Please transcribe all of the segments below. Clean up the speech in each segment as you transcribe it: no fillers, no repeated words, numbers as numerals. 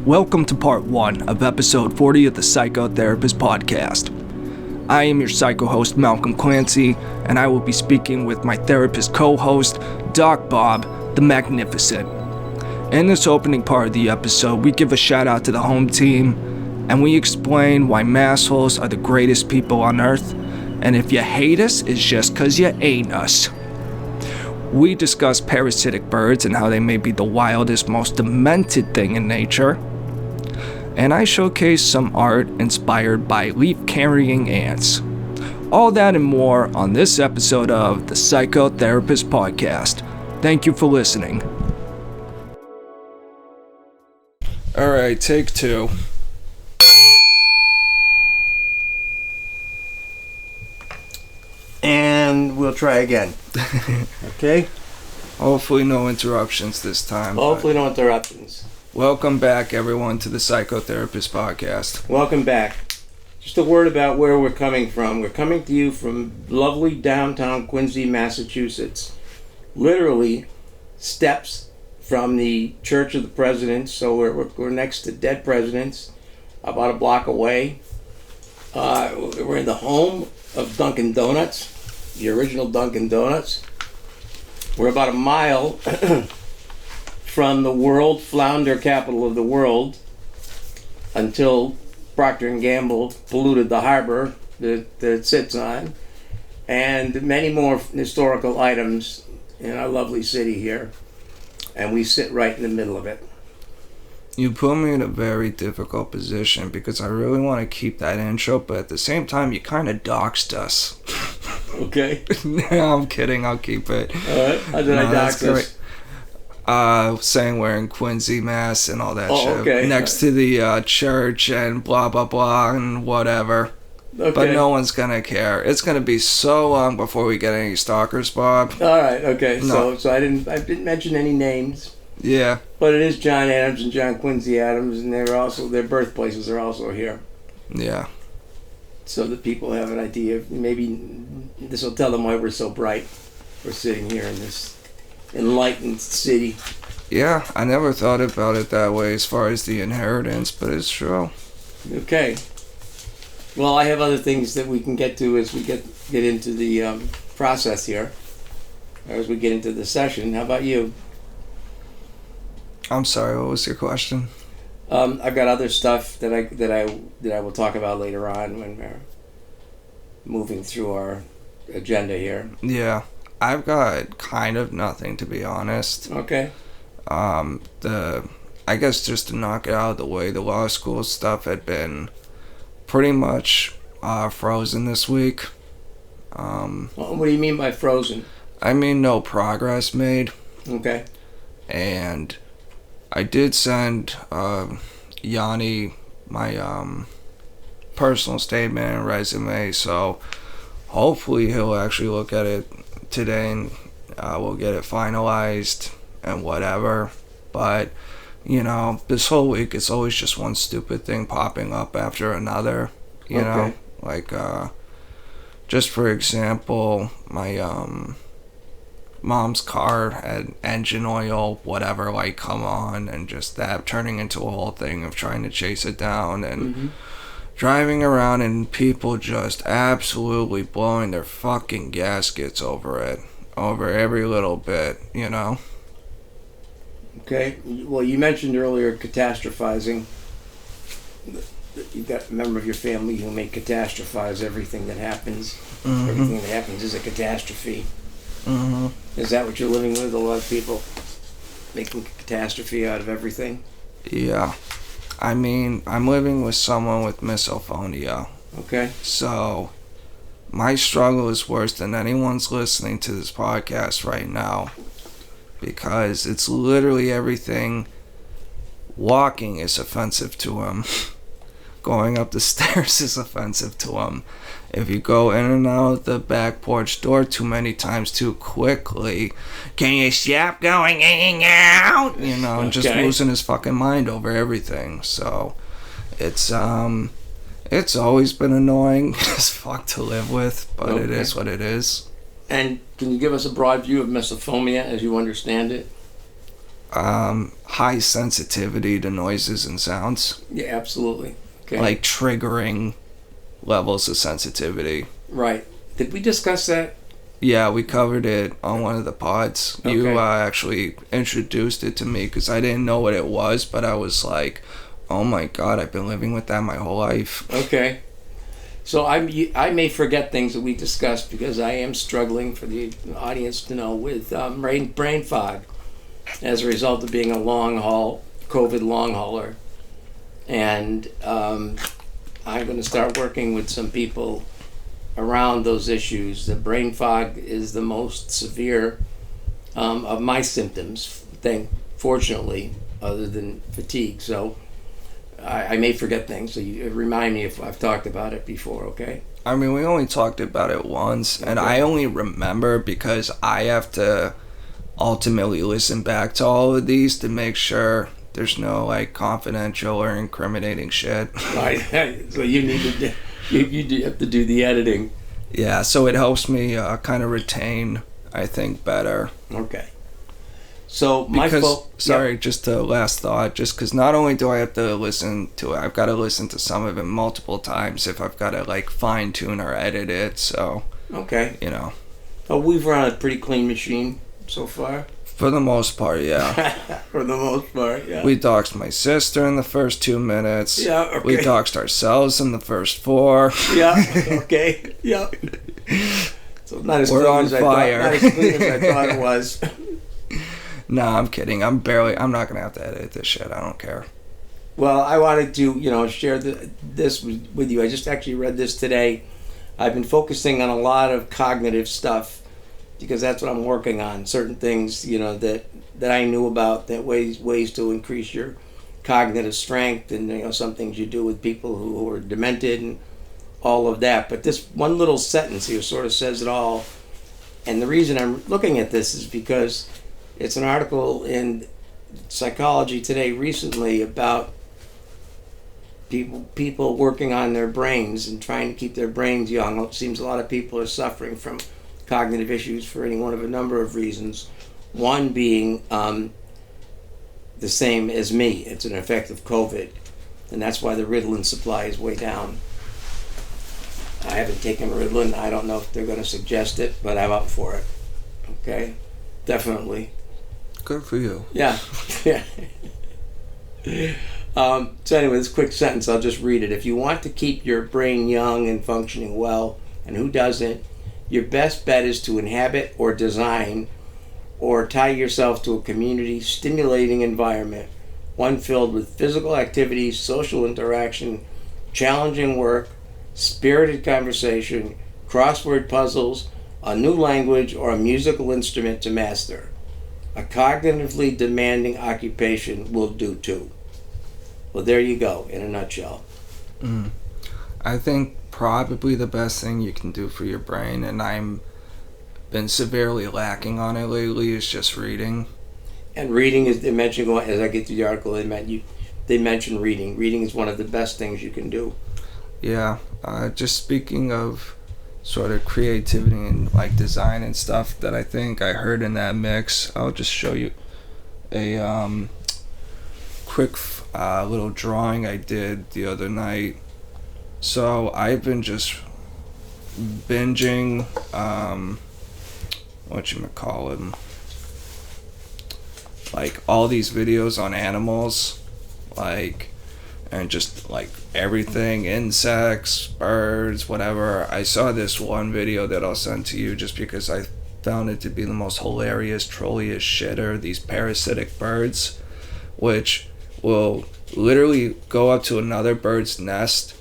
Welcome to part 1 of episode 40 of the Psychotherapist Podcast. I am your psycho host, Malcolm Clancy, and I will be speaking with my therapist co-host, Doc Bob, the Magnificent. In this opening part of the episode, we give a shout out to the home team, and we explain why Massholes are the greatest people on earth, and if you hate us, it's just cause you ain't us. We discuss parasitic birds and how they may be the wildest, most demented thing in nature. And I showcase some art inspired by leaf-carrying ants. All that and more on this episode of the Psychotherapist Podcast. Thank you for listening. Alright, take 2. And we'll try again. Okay? Hopefully no interruptions this time. Hopefully no interruptions. Welcome back, everyone, to the Psychotherapist Podcast. Welcome back. Just a word about where we're coming from. We're coming to you from lovely downtown Quincy, Massachusetts. Literally steps from the Church of the Presidents. So we're next to dead presidents, about a block away. We're in the home of Dunkin' Donuts, the original Dunkin' Donuts. We're about a mile from the world flounder capital of the world until Procter & Gamble polluted the harbor that it sits on, and many more historical items in our lovely city here, and we sit right in the middle of it. You put me in a very difficult position because I really want to keep that intro, but at the same time, you kind of doxed us. Okay. No, I'm kidding. I'll keep it. All right. How did I dox us? Saying we're in Quincy, Mass, and all that shit. Okay. Next to the church and blah, blah, blah, and whatever. Okay. But no one's going to care. It's going to be so long before we get any stalkers, Bob. All right. Okay. No. So I didn't mention any names. Yeah. But it is John Adams and John Quincy Adams, and their birthplaces are also here. Yeah. So that people have an idea. Maybe this will tell them why we're so bright. We're sitting here in this enlightened city. Yeah, I never thought about it that way as far as the inheritance, but it's true. Okay. Well, I have other things that we can get to as we get into the process here, or as we get into the session. How about you? I'm sorry, what was your question? I've got other stuff that I will talk about later on when we're moving through our agenda here. Yeah, I've got kind of nothing, to be honest. Okay. I guess just to knock it out of the way, the law school stuff had been pretty much frozen this week. Well, what do you mean by frozen? I mean no progress made. Okay. And I did send Yanni my personal statement and resume, so hopefully he'll actually look at it today and we'll get it finalized and whatever. But, you know, this whole week it's always just one stupid thing popping up after another, you know? Like, just for example, my mom's car had engine oil, whatever, like, come on, and just that turning into a whole thing of trying to chase it down and driving around and people just absolutely blowing their fucking gaskets over it, over every little bit, you know? Okay. Well, you mentioned earlier catastrophizing. You've got a member of your family who may catastrophize everything that happens. Mm-hmm. Everything that happens is a catastrophe. Mm-hmm. Is that what you're living with? A lot of people making catastrophe out of everything? Yeah. I mean, I'm living with someone with misophonia. Okay. So, my struggle is worse than anyone's listening to this podcast right now. Because it's literally everything. Walking is offensive to him. Going up the stairs is offensive to him. If you go in and out the back porch door too many times too quickly, can you stop going in and out? You know, and just losing his fucking mind over everything. So, it's always been annoying as fuck to live with, but it is what it is. And can you give us a broad view of misophonia as you understand it? high sensitivity to noises and sounds. Yeah, absolutely. Okay. Like triggering levels of sensitivity. Right. Did we discuss that? Yeah, we covered it on one of the pods. Okay. You actually introduced it to me because I didn't know what it was, but I was like, oh my God, I've been living with that my whole life. Okay. So I may forget things that we discussed because I am struggling, for the audience to know, with brain fog as a result of being a COVID long hauler. And I'm going to start working with some people around those issues. The brain fog is the most severe of my symptoms, fortunately, other than fatigue. So I may forget things, so you remind me if I've talked about it before, okay? I mean, we only talked about it once, and I only remember because I have to ultimately listen back to all of these to make sure there's no, like, confidential or incriminating shit. Right. So you need to you have to do the editing. Yeah, so it helps me kind of retain, I think, better. Okay. So just a last thought, just because not only do I have to listen to it, I've got to listen to some of it multiple times if I've got to, like, fine tune or edit it. So, okay. You know. Oh, we've run a pretty clean machine so far. For the most part, yeah. For the most part, yeah. We doxed my sister in the first 2 minutes. Yeah, okay. We doxed ourselves in the first 4. Yeah, okay, yeah. So not as We're clean on as fire. Not as clean as I thought it was. Nah, I'm kidding. I'm not going to have to edit this shit. I don't care. Well, I wanted to, share this with you. I just actually read this today. I've been focusing on a lot of cognitive stuff because that's what I'm working on. Certain things, that I knew about, that ways to increase your cognitive strength, and some things you do with people who are demented and all of that. But this one little sentence here sort of says it all. And the reason I'm looking at this is because it's an article in Psychology Today recently about people working on their brains and trying to keep their brains young. It seems a lot of people are suffering from cognitive issues for any one of a number of reasons. One being the same as me. It's an effect of COVID, and that's why the Ritalin supply is way down. I haven't taken Ritalin. I don't know if they're going to suggest it, but I'm up for it. Okay? Definitely. Good for you. Yeah. Yeah. So anyway, this quick sentence, I'll just read it. If you want to keep your brain young and functioning well, and who doesn't, your best bet is to inhabit or design or tie yourself to a community stimulating environment, one filled with physical activity, social interaction, challenging work, spirited conversation, crossword puzzles, a new language, or a musical instrument to master. A cognitively demanding occupation will do too. Well, there you go, in a nutshell. I think probably the best thing you can do for your brain, and I'm been severely lacking on it lately, is just reading. And reading is, they mention, as I get to the article, they mention reading. Reading is one of the best things you can do. Yeah, just speaking of sort of creativity and like design and stuff that I think I heard in that mix, I'll just show you a quick little drawing I did the other night. So I've been just binging whatchamacallit, like all these videos on animals, like, and just like everything, insects, birds, whatever. I saw this one video that I'll send to you just because I found it to be the most hilarious, trolliest shitter. These parasitic birds, which will literally go up to another bird's nest,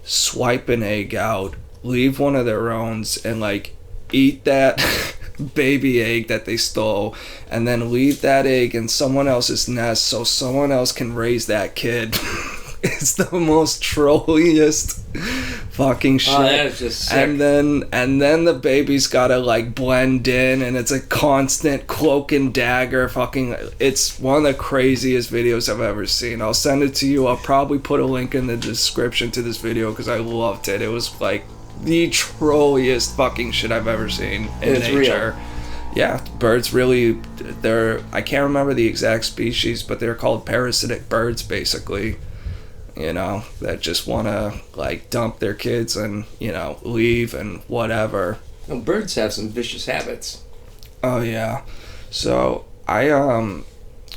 swipe an egg out, leave one of their own, and like eat that baby egg that they stole, and then leave that egg in someone else's nest so someone else can raise that kid. It's the most trolliest fucking shit. Oh, that is just sick. And then the baby's gotta like blend in, and it's a constant cloak and dagger fucking. It's one of the craziest videos I've ever seen. I'll send it to you. I'll probably put a link in the description to this video because I loved it. It was like the trolliest fucking shit I've ever seen in nature. Real. Yeah, birds really, I can't remember the exact species, but they're called parasitic birds, basically. That just want to, like, dump their kids and, leave and whatever. Well, birds have some vicious habits. Oh, yeah. So, I,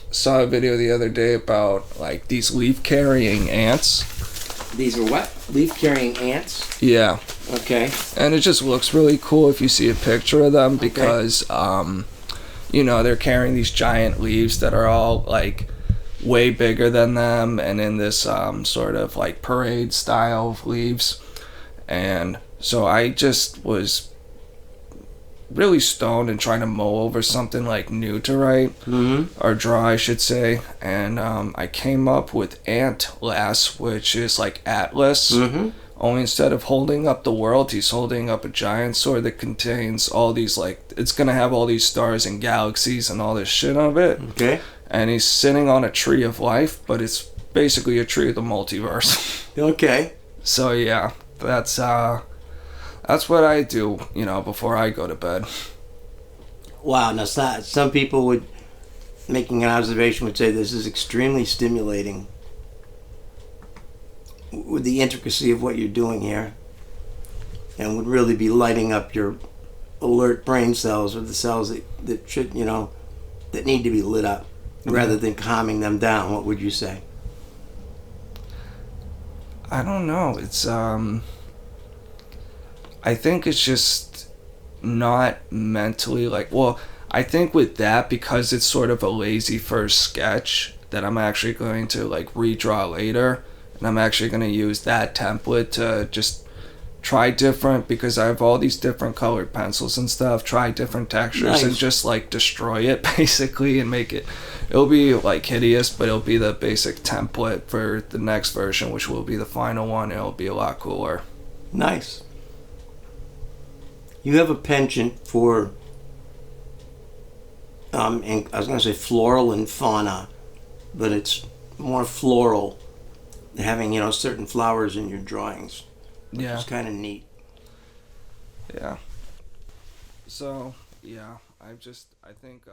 saw a video the other day about, like, these leaf-carrying ants. These are what? Leaf-carrying ants? Yeah. Okay. And it just looks really cool if you see a picture of them because, they're carrying these giant leaves that are all, like, way bigger than them and in this sort of, like, parade style of leaves. And so I just was really stoned and trying to mull over something, like, new to write, or draw, I should say. And I came up with Antlass, which is like Atlas. Only instead of holding up the world, he's holding up a giant sword that contains all these, like, it's gonna have all these stars and galaxies and all this shit of it. Okay. And he's sitting on a tree of life, but it's basically a tree of the multiverse. Okay. So yeah, that's what I do, before I go to bed. Wow. Now, some people would, making an observation, would say this is extremely stimulating. With the intricacy of what you're doing here, and would really be lighting up your alert brain cells, or the cells that should, that need to be lit up, rather than calming them down. What would you say? I don't know. It's I think it's just not mentally, like, well, I think with that, because it's sort of a lazy first sketch that I'm actually going to, like, redraw later. And I'm actually going to use that template to just try different, because I have all these different colored pencils and stuff, try different textures, and just, like, destroy it, basically, and make it, it'll be, like, hideous, but it'll be the basic template for the next version, which will be the final one. It'll be a lot cooler. Nice. You have a penchant for, and I was going to say floral and fauna, but it's more floral, having, certain flowers in your drawings. Yeah. It's kind of neat. Yeah. So, yeah, I think,